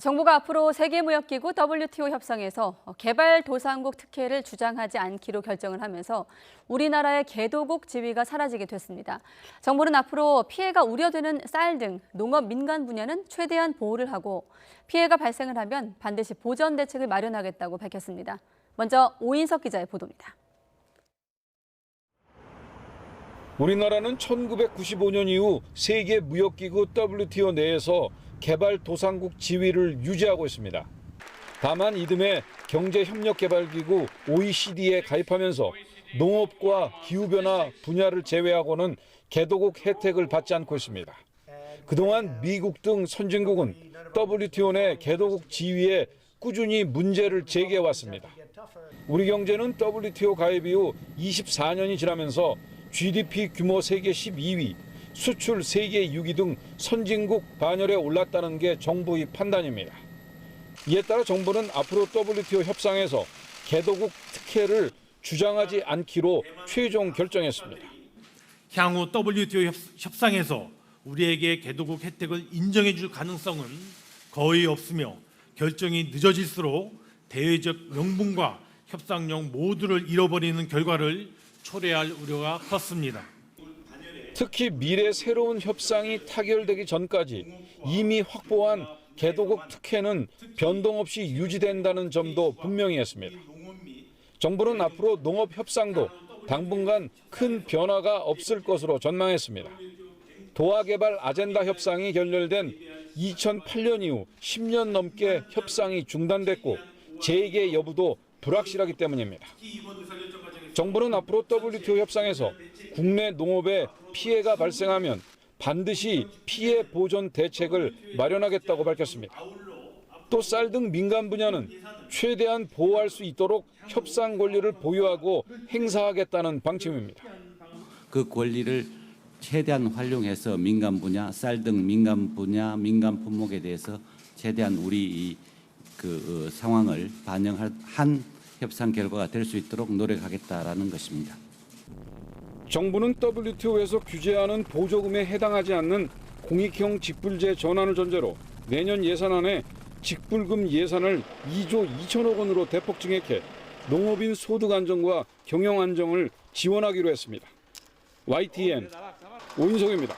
정부가 앞으로 세계무역기구 WTO 협상에서 개발도상국 특혜를 주장하지 않기로 결정을 하면서 우리나라의 개도국 지위가 사라지게 됐습니다. 정부는 앞으로 피해가 우려되는 쌀 등 농업 민간 분야는 최대한 보호를 하고 피해가 발생을 하면 반드시 보전 대책을 마련하겠다고 밝혔습니다. 먼저 오인석 기자의 보도입니다. 우리나라는 1995년 이후 세계무역기구 WTO 내에서 개발도상국 지위를 유지하고 있습니다. 다만 이듬해 경제협력개발기구 OECD에 가입하면서 농업과 기후변화 분야를 제외하고는 개도국 혜택을 받지 않고 있습니다. 그동안 미국 등 선진국은 WTO 내 개도국 지위에 꾸준히 문제를 제기해왔습니다. 우리 경제는 WTO 가입 이후 24년이 지나면서 GDP 규모 세계 12위, 수출 세계 6위 등 선진국 반열에 올랐다는 게 정부의 판단입니다. 이에 따라 정부는 앞으로 WTO 협상에서 개도국 특혜를 주장하지 않기로 최종 결정했습니다. 향후 WTO 협상에서 우리에게 개도국 혜택을 인정해 줄 가능성은 거의 없으며 결정이 늦어질수록 대외적 명분과 협상력 모두를 잃어버리는 결과를 초래할 우려가 컸습니다. 특히 미래 새로운 협상이 타결되기 전까지 이미 확보한 개도국 특혜는 변동 없이 유지된다는 점도 분명히 했습니다. 정부는 앞으로 농업 협상도 당분간 큰 변화가 없을 것으로 전망했습니다. 도하개발 아젠다 협상이 결렬된 2008년 이후 10년 넘게 협상이 중단됐고 재개 여부도 불확실하기 때문입니다. 정부는 앞으로 WTO 협상에서 국내 농업에 피해가 발생하면 반드시 피해 보전 대책을 마련하겠다고 밝혔습니다. 또 쌀 등 민간 분야는 최대한 보호할 수 있도록 협상 권리를 보유하고 행사하겠다는 방침입니다. 그 권리를 최대한 활용해서 민간 분야, 쌀 등 민간 분야, 민간 품목에 대해서 최대한 우리 그 상황을 반영한 협상 결과가 될 수 있도록 노력하겠다라는 것입니다. 정부는 WTO에서 규제하는 보조금에 해당하지 않는 공익형 직불제 전환을 전제로 내년 예산안에 직불금 예산을 2조 2천억 원으로 대폭 증액해 농업인 소득 안정과 경영 안정을 지원하기로 했습니다. YTN 오인석입니다.